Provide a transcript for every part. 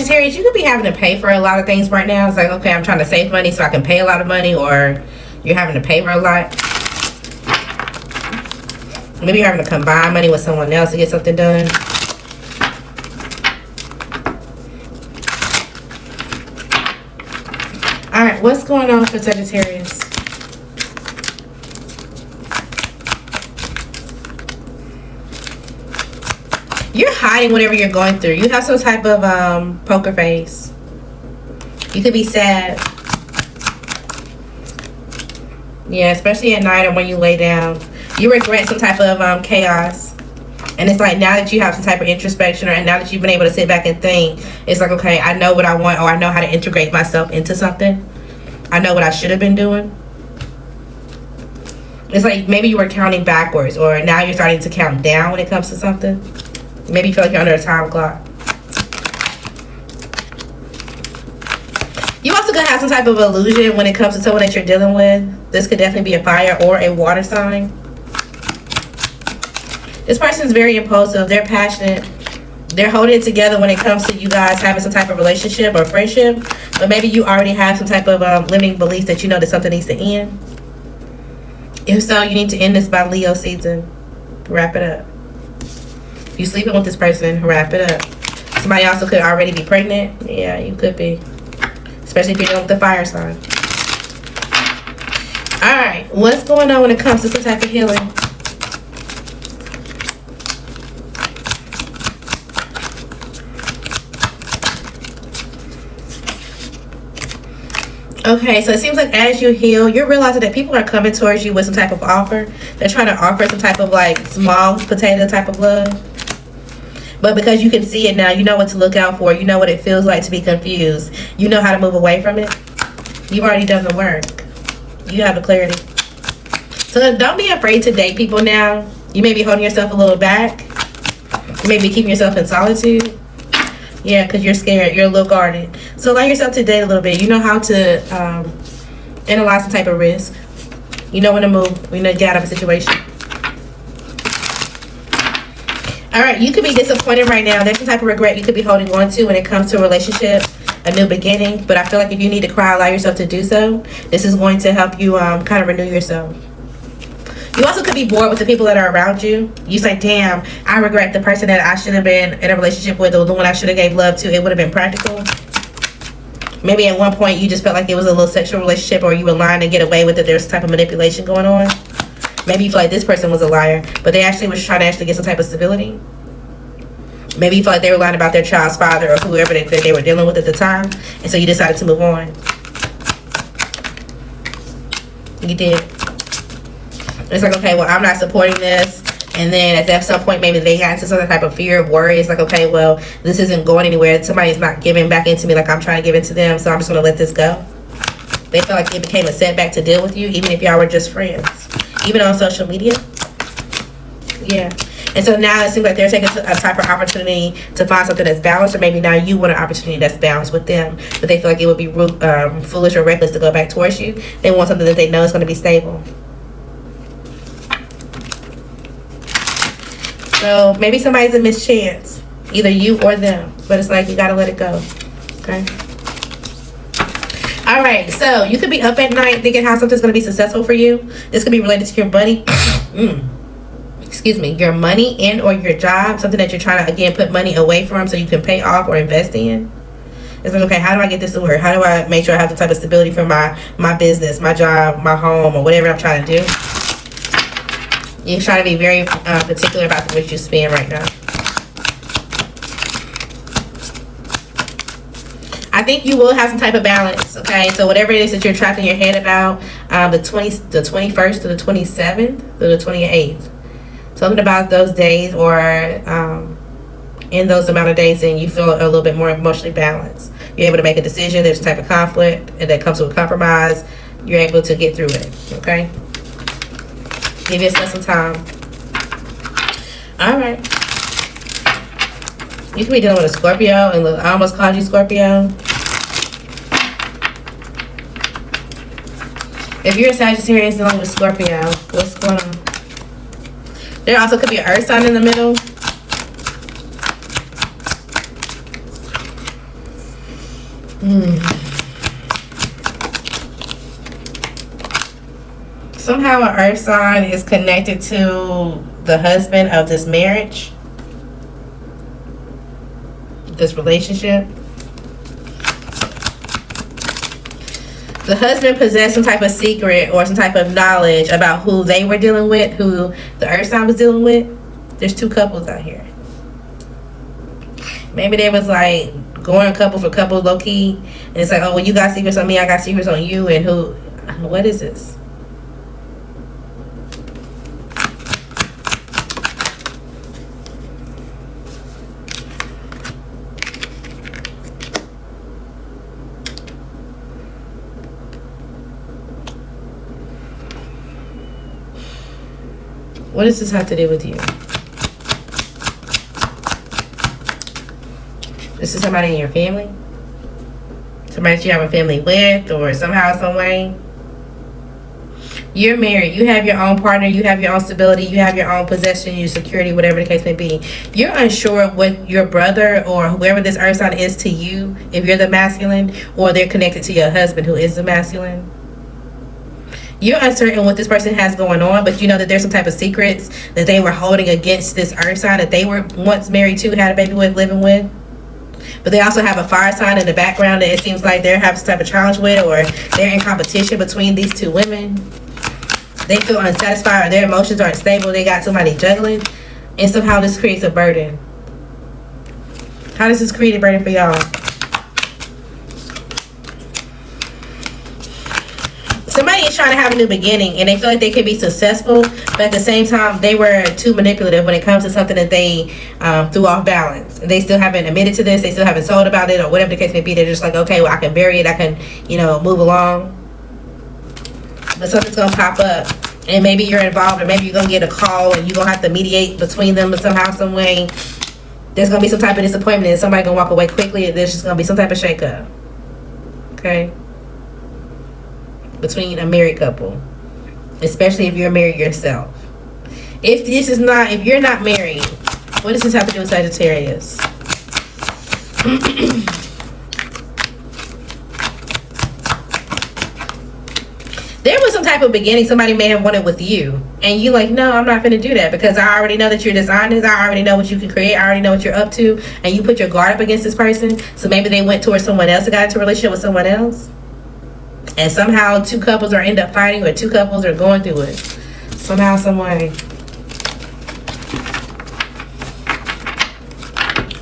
Sagittarius, you could be having to pay for a lot of things right now. It's like, okay, I'm trying to save money so I can pay a lot of money, or you're having to pay for a lot. Maybe you're having to combine money with someone else to get something done. Alright, what's going on for Sagittarius? You're hiding whatever you're going through. You have some type of poker face. You could be sad. Yeah, especially at night or when you lay down. You regret some type of chaos. And it's like now that you have some type of introspection, or now that you've been able to sit back and think, it's like, okay, I know what I want, or I know how to integrate myself into something. I know what I should have been doing. It's like maybe you were counting backwards, or now you're starting to count down when it comes to something. Maybe you feel like you're under a time clock. You also could have some type of illusion when it comes to someone that you're dealing with. This could definitely be a fire or a water sign. This person's very impulsive. They're passionate. They're holding it together when it comes to you guys having some type of relationship or friendship. But maybe you already have some type of limiting beliefs that you know that something needs to end. If so, you need to end this by Leo season. Wrap it up. If you're sleeping with this person, wrap it up. Somebody also could already be pregnant. Yeah, you could be. Especially if you're dealing with the fire sign. Alright, what's going on when it comes to some type of healing? Okay, so it seems like as you heal, you're realizing that people are coming towards you with some type of offer. They're trying to offer some type of like small potato type of love. But because you can see it now, you know what to look out for. You know what it feels like to be confused. You know how to move away from it. You've already done the work. You have the clarity. So don't be afraid to date people now. You may be holding yourself a little back. You may be keeping yourself in solitude. Yeah, because you're scared. You're a little guarded. So allow yourself to date a little bit. You know how to analyze some type of risk. You know when to move. You know to get out of a situation. Alright, you could be disappointed right now. There's some type of regret you could be holding on to when it comes to a relationship, a new beginning. But I feel like if you need to cry, allow yourself to do so. This is going to help you kind of renew yourself. You also could be bored with the people that are around you. You say, damn, I regret the person that I should have been in a relationship with, or the one I should have gave love to. It would have been practical. Maybe at one point you just felt like it was a little sexual relationship, or you were lying to get away with it. There's some type of manipulation going on. Maybe you feel like this person was a liar, but they actually was trying to actually get some type of stability. Maybe you feel like they were lying about their child's father or whoever they were dealing with at the time, and so you decided to move on. You did. It's like, okay, well, I'm not supporting this. And then at some point, maybe they got into some type of fear of worry. It's like, okay, well, this isn't going anywhere. Somebody's not giving back into me like I'm trying to give into them, so I'm just going to let this go. They felt like it became a setback to deal with you, even if y'all were just friends. Even on social media. Yeah. And so now it seems like they're taking a type of opportunity to find something that's balanced, or maybe now you want an opportunity that's balanced with them, but they feel like it would be foolish or reckless to go back towards you. They want something that they know is going to be stable. So maybe somebody's a mischance, either you or them, but it's like you got to let it go. Okay. All right, so you could be up at night thinking how something's going to be successful for you. This could be related to your money. Excuse me, your money and or your job, something that you're trying to, again, put money away from so you can pay off or invest in. It's like, okay, how do I get this to work? How do I make sure I have the type of stability for my business, my job, my home, or whatever I'm trying to do? You're trying to be very particular about what you spend right now. I think you will have some type of balance, okay? So whatever it is that you're tracking your head about, the 21st to the 27th to the 28th. Something about those days, or in those amount of days, and you feel a little bit more emotionally balanced. You're able to make a decision. There's a type of conflict, and that comes with compromise. You're able to get through it, okay? Give yourself some time. All right. You could be dealing with a Scorpio, and look, I almost called you Scorpio. If you're a Sagittarius dealing with Scorpio, what's going on? There also could be an earth sign in the middle. Somehow an earth sign is connected to the husband of this marriage, this relationship. The husband possessed some type of secret or some type of knowledge about who they were dealing with, who the earth sign was dealing with. There's two couples out here. Maybe they was like going couple for couple, low key, and it's like, oh, well, you got secrets on me, I got secrets on you, and who? What is this? What does this have to do with you? This is somebody in your family? Somebody that you have a family with, or somehow, some way? You're married. You have your own partner. You have your own stability. You have your own possession, your security, whatever the case may be. You're unsure of what your brother or whoever this earth sign is to you, if you're the masculine, or they're connected to your husband who is the masculine. You're uncertain what this person has going on, but you know that there's some type of secrets that they were holding against this earth sign that they were once married to, had a baby with, living with. But they also have a fire sign in the background that it seems like they're having some type of challenge with, or they're in competition between these two women. They feel unsatisfied, or their emotions aren't stable. They got somebody juggling, and somehow this creates a burden. How does this create a burden for y'all? Somebody is trying to have a new beginning, and they feel like they can be successful, but at the same time, they were too manipulative when it comes to something that they threw off balance. And they still haven't admitted to this. They still haven't told about it, or whatever the case may be. They're just like, okay, well, I can bury it. I can, move along. But something's going to pop up, and maybe you're involved, or maybe you're going to get a call, and you're going to have to mediate between them somehow, some way. There's going to be some type of disappointment, and somebody's going to walk away quickly, and there's just going to be some type of shakeup. Okay? Between a married couple, especially if you're married yourself. If you're not married, what does this have to do with Sagittarius? There was some type of beginning somebody may have wanted with you, and you like, no, I'm not going to do that, because I already know that you're dishonest. I already know what you can create. I already know what you're up to, and you put your guard up against this person. So maybe they went towards someone else and got into a relationship with someone else. And somehow two couples are end up fighting, or two couples are going through it. Somehow, some way.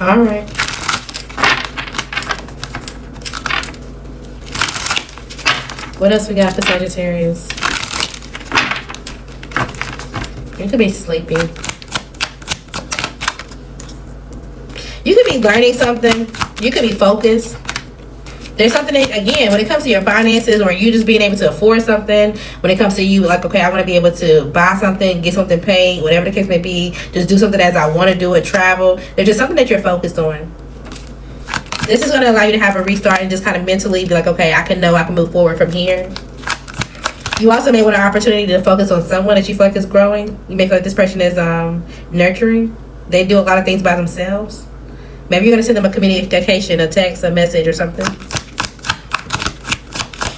Alright. What else we got for Sagittarius? You could be sleeping. You could be learning something. You could be focused. There's something that, again, when it comes to your finances, or you just being able to afford something, when it comes to you, like, okay, I want to be able to buy something, get something paid, whatever the case may be, just do something as I want to do it, travel. There's just something that you're focused on. This is going to allow you to have a restart and just kind of mentally be like, okay, I can move forward from here. You also may want an opportunity to focus on someone that you feel like is growing. You may feel like this person is nurturing. They do a lot of things by themselves. Maybe you're going to send them a communication, a text, a message, or something.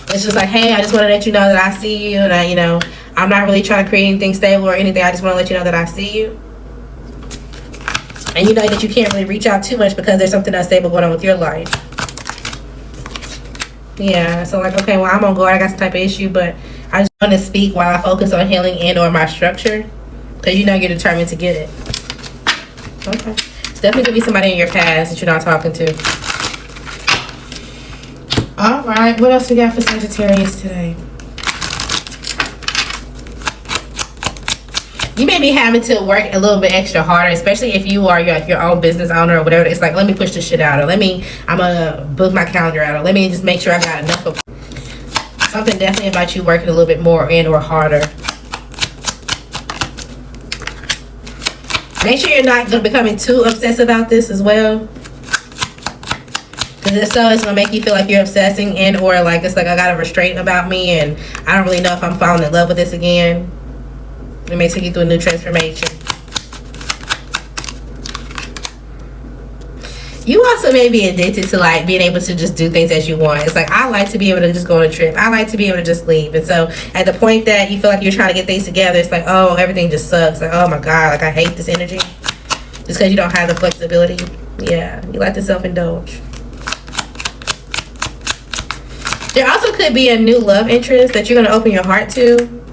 It's just like, hey, I just want to let you know that I see you, and I'm not really trying to create anything stable or anything. I just want to let you know that I see you. And you know that you can't really reach out too much because there's something unstable going on with your life. Yeah, so like, okay, well, I'm on guard. I got some type of issue, but I just want to speak while I focus on healing and or my structure, because you're determined to get it. Okay. It's definitely going to be somebody in your past that you're not talking to. Alright, what else we got for Sagittarius today? You may be having to work a little bit extra harder, especially if you are your own business owner or whatever. It's like, let me push this shit out, or I'm gonna book my calendar out, or let me just make sure I got enough of something. Definitely about you working a little bit more and or harder. Make sure you're not becoming too obsessed about this as well. Because if so, it's going to make you feel like you're obsessing, and or like it's like I got a restraint about me and I don't really know if I'm falling in love with this again. It may take you through a new transformation. You also may be addicted to like being able to just do things as you want. It's like, I like to be able to just go on a trip. I like to be able to just leave. And so at the point that you feel like you're trying to get things together, it's like, oh, everything just sucks. Like, oh my God, like I hate this energy. Just because you don't have the flexibility. Yeah, you like to self-indulge. There also could be a new love interest that you're going to open your heart to.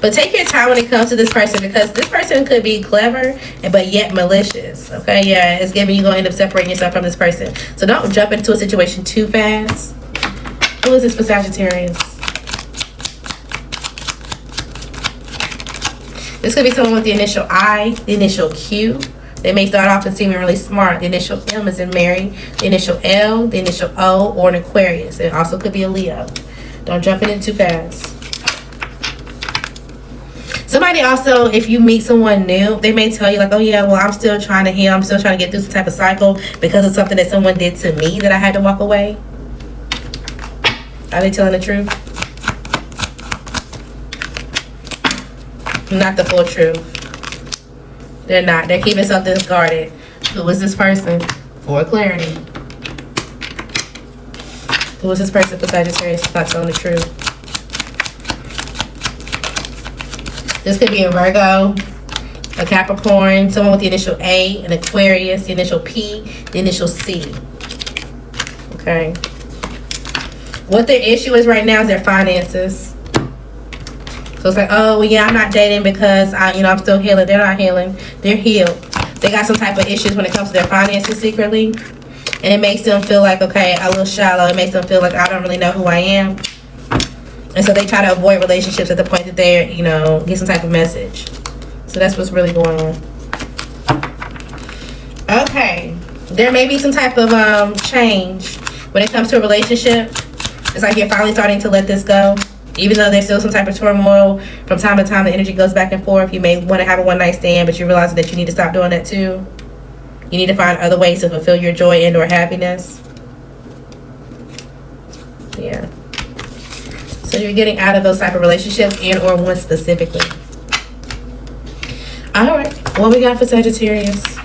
But take your time when it comes to this person, because this person could be clever but yet malicious. Okay, yeah, it's giving you going to end up separating yourself from this person. So don't jump into a situation too fast. Who is this for Sagittarius? This could be someone with the initial I, the initial Q. They may start off as seeming really smart. The initial M is in Mary. The initial L, the initial O, or an Aquarius. It also could be a Leo. Don't jump in it too fast. Somebody also, if you meet someone new, they may tell you like, oh yeah, well, I'm still trying to heal. I'm still trying to get through some type of cycle because of something that someone did to me that I had to walk away. Are they telling the truth? Not the full truth. They're not. They're keeping something guarded. Who is this person? For clarity. Who is this person for Sagittarius? Not telling the truth. This could be a Virgo, a Capricorn, someone with the initial A, an Aquarius, the initial P, the initial C. Okay. What their issue is right now is their finances. So it's like, oh, well, yeah, I'm not dating because I'm still healing. They're not healing. They're healed. They got some type of issues when it comes to their finances secretly. And it makes them feel like, okay, a little shallow. It makes them feel like I don't really know who I am. And so they try to avoid relationships at the point that they're, get some type of message. So that's what's really going on. Okay. There may be some type of change when it comes to a relationship. It's like you're finally starting to let this go. Even though there's still some type of turmoil, from time to time the energy goes back and forth. You may want to have a one-night stand, but you realize that you need to stop doing that too. You need to find other ways to fulfill your joy and or happiness. Yeah. So you're getting out of those type of relationships and or one specifically. All right. What we got for Sagittarius?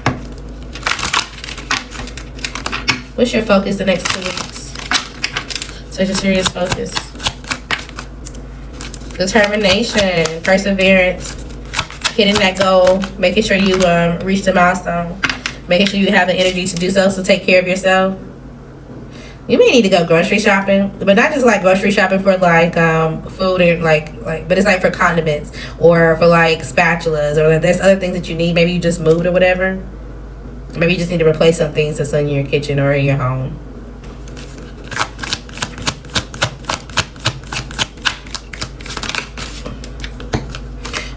What's your focus the next 2 weeks? Sagittarius focus. Determination, perseverance, hitting that goal, making sure you reach the milestone, making sure you have the energy to do so, so take care of yourself. You may need to go grocery shopping, but not just like grocery shopping for like food and but it's like for condiments or for like spatulas, or like there's other things that you need. Maybe you just moved or whatever. Maybe you just need to replace some things that's in your kitchen or in your home.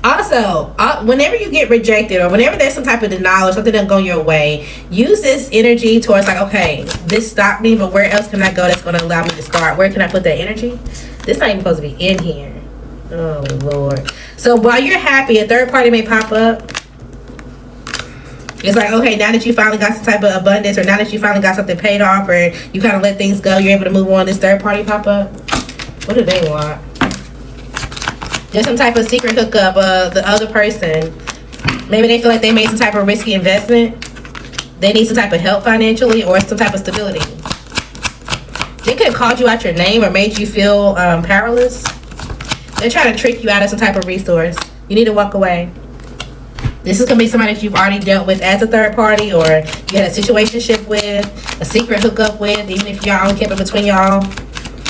Also, whenever you get rejected or whenever there's some type of denial or something doesn't go your way, use this energy towards like, okay, this stopped me, but where else can I go that's going to allow me to start? Where can I put that energy? This not even supposed to be in here. Oh, Lord. So while you're happy, a third party may pop up. It's like, okay, now that you finally got some type of abundance, or now that you finally got something paid off, or you kind of let things go, you're able to move on, this third party pop up. What do they want? There's some type of secret hookup of the other person. Maybe they feel like they made some type of risky investment. They need some type of help financially or some type of stability. They could have called you out your name or made you feel powerless. They're trying to trick you out of some type of resource. You need to walk away. This is going to be somebody that you've already dealt with as a third party, or you had a situationship with, a secret hookup with. Even if y'all kept it between y'all,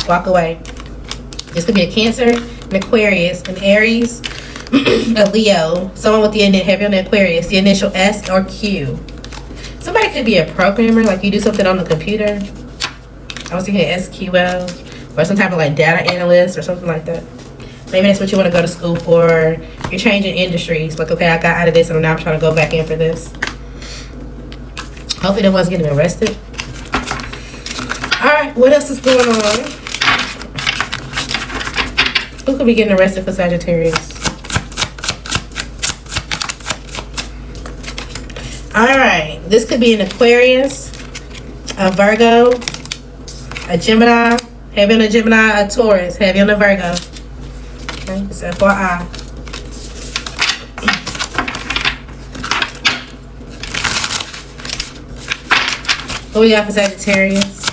walk away. This could be a Cancer, an Aquarius, an Aries, a Leo, someone with the heavy on the Aquarius, the initial S or Q. Somebody could be a programmer, like you do something on the computer. I was thinking SQL, or some type of like data analyst or something like that. Maybe that's what you want to go to school for. You're changing industries. Like, okay, I got out of this and now I'm trying to go back in for this. Hopefully no one's getting arrested. Alright, what else is going on? Who could be getting arrested for Sagittarius? Alright, this could be an Aquarius, a Virgo, a Gemini, heavy on a Gemini, a Taurus, heavy on a Virgo. Okay, it's FYI. What we got for Sagittarius?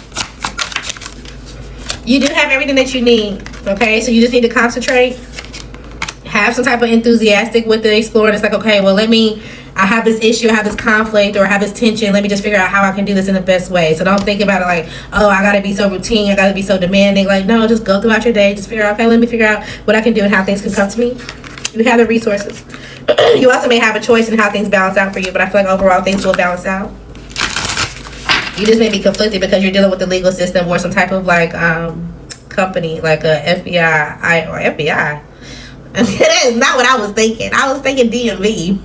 You do have everything that you need, okay? So you just need to concentrate. Have some type of enthusiastic with the exploring. It's like, okay, well, I have this issue, I have this conflict, or I have this tension. Let me just figure out how I can do this in the best way. So don't think about it like, oh, I gotta be so routine, I gotta be so demanding. Like, no, just go throughout your day. Just figure out, okay, let me figure out what I can do and how things can come to me. You have the resources. You also may have a choice in how things balance out for you, but I feel like overall things will balance out. You just may be conflicted because you're dealing with the legal system or some type of like company, like a FBI or FBI. That is not what I was thinking. I was thinking DMV.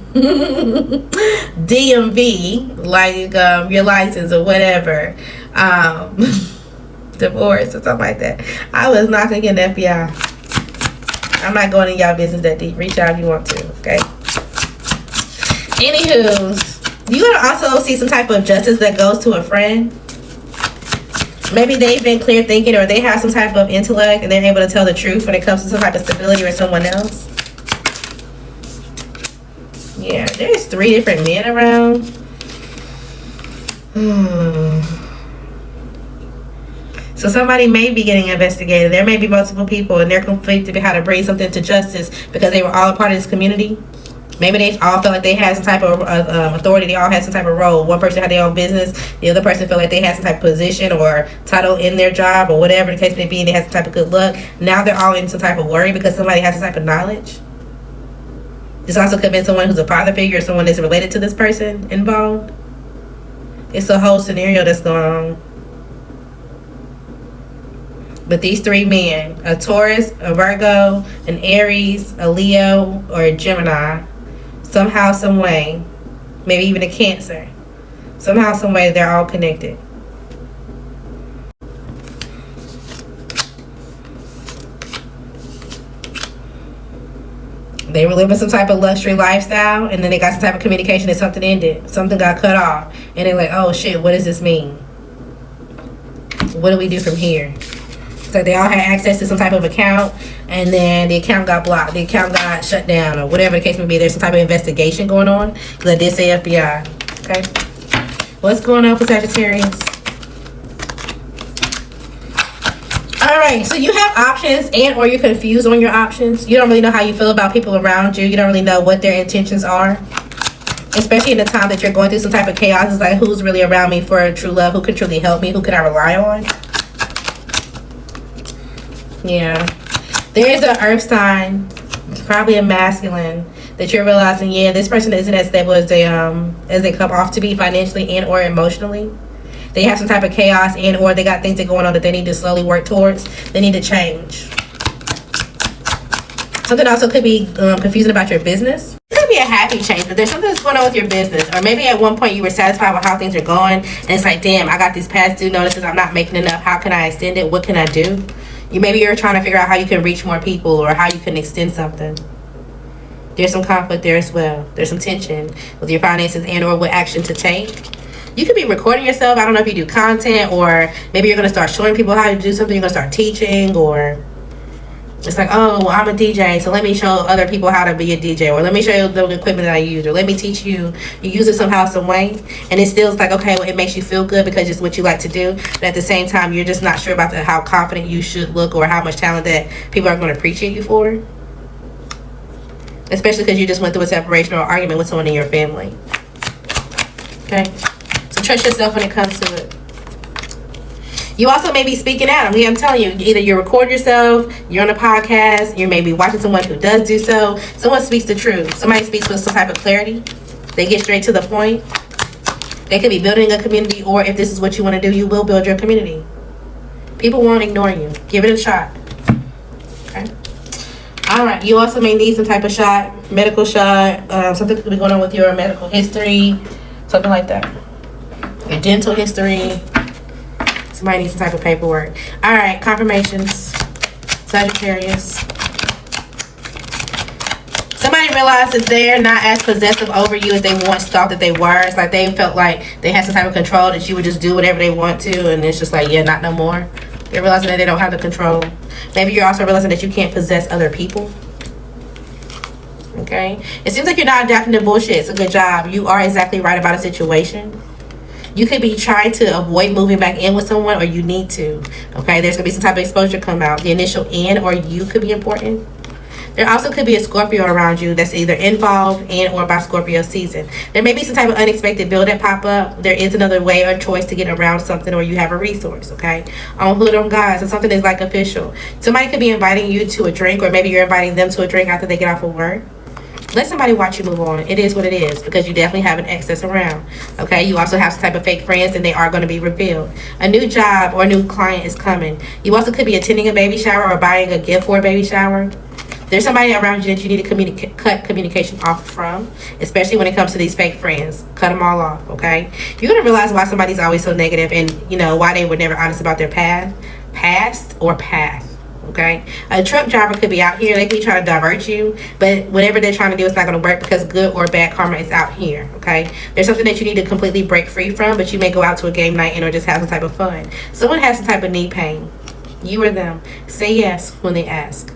DMV, like your license or whatever. Divorce or something like that. I was not thinking FBI. I'm not going in y'all business that deep. Reach out if you want to, okay? Anywho, you're going to also see some type of justice that goes to a friend. Maybe they've been clear thinking, or they have some type of intellect and they're able to tell the truth when it comes to some type of stability or someone else. Yeah, there's 3 different men around. So somebody may be getting investigated. There may be multiple people and they're conflicted about how to bring something to justice because they were all a part of this community. Maybe they all felt like they had some type of authority. They all had some type of role. One person had their own business. The other person felt like they had some type of position or title in their job or whatever the case may be. And they had some type of good luck. Now they're all in some type of worry because somebody has some type of knowledge. This also could have been someone who's a father figure or someone that's related to this person involved. It's a whole scenario that's going on. But these 3 men, a Taurus, a Virgo, an Aries, a Leo, or a Gemini, somehow, some way, maybe even a Cancer, somehow, some way, they're all connected. They were living some type of luxury lifestyle, and then they got some type of communication that something ended. Something got cut off. And they're like, oh shit, what does this mean? What do we do from here? So they all had access to some type of account, and then the account got blocked. The account got shut down, or whatever the case may be. There's some type of investigation going on. Because I did say FBI. Okay? What's going on for Sagittarius? Alright, so you have options and or you're confused on your options. You don't really know how you feel about people around you. You don't really know what their intentions are. Especially in the time that you're going through some type of chaos. It's like, who's really around me for true love? Who can truly help me? Who can I rely on? Yeah, there's an earth sign, probably a masculine, that you're realizing, yeah, this person isn't as stable as they come off to be financially and or emotionally. They have some type of chaos and or they got things that going on that they need to slowly work towards. They need to change. Something also could be confusing about your business. It could be a happy change, but there's something that's going on with your business. Or maybe at one point you were satisfied with how things are going, and it's like, damn, I got these past due notices, I'm not making enough. How can I extend it? What can I do? Maybe you're trying to figure out how you can reach more people or how you can extend something. There's some conflict there as well. There's some tension with your finances and or what action to take. You could be recording yourself. I don't know if you do content, or maybe you're going to start showing people how to do something. You're going to start teaching, or it's like, oh, well, I'm a DJ, so let me show other people how to be a DJ, or let me show you the equipment that I use, or let me teach you. You use it somehow, some way, and it still like, okay, well, it makes you feel good because it's what you like to do, but at the same time, you're just not sure about how confident you should look or how much talent that people are going to appreciate you for, especially because you just went through a separation or argument with someone in your family. Okay, so trust yourself when it comes to it. You also may be speaking out. I'm telling you, either you record yourself, you're on a podcast, you may be watching someone who does do so. Someone speaks the truth. Somebody speaks with some type of clarity. They get straight to the point. They could be building a community, or if this is what you want to do, you will build your community. People won't ignore you. Give it a shot. Okay. All right. You also may need some type of shot, medical shot. Something could be going on with your medical history, something like that. Your dental history. Somebody needs some type of paperwork. All right, confirmations. Sagittarius. Somebody realizes they're not as possessive over you as they once thought that they were. It's like they felt like they had some type of control, that you would just do whatever they want to, and it's just like, yeah, not no more. They're realizing that they don't have the control. Maybe you're also realizing that you can't possess other people. Okay? It seems like you're not adapting to bullshit. It's a good job. You are exactly right about a situation. You could be trying to avoid moving back in with someone, or you need to. Okay, there's gonna be some type of exposure come out. The initial in or you could be important. There also could be a Scorpio around you that's either involved in or by Scorpio season. There may be some type of unexpected bill that pop up. There is another way or choice to get around something, or you have a resource, okay? On hood on guys, and something that's like official. Somebody could be inviting you to a drink, or maybe you're inviting them to a drink after they get off of work. Let somebody watch you move on. It is what it is, because you definitely have an excess around. Okay, you also have some type of fake friends, and they are going to be revealed. A new job or a new client is coming. You also could be attending a baby shower or buying a gift for a baby shower. There's somebody around you that you need to cut communication off from, especially when it comes to these fake friends. Cut them all off, okay? You're going to realize why somebody's always so negative, and, you know, why they were never honest about their past, okay? A truck driver could be out here. They could be trying to divert you, but whatever they're trying to do is not going to work, because good or bad karma is out here, okay? There's something that you need to completely break free from, but you may go out to a game night and or just have some type of fun. Someone has some type of knee pain. You or them. Say yes when they ask.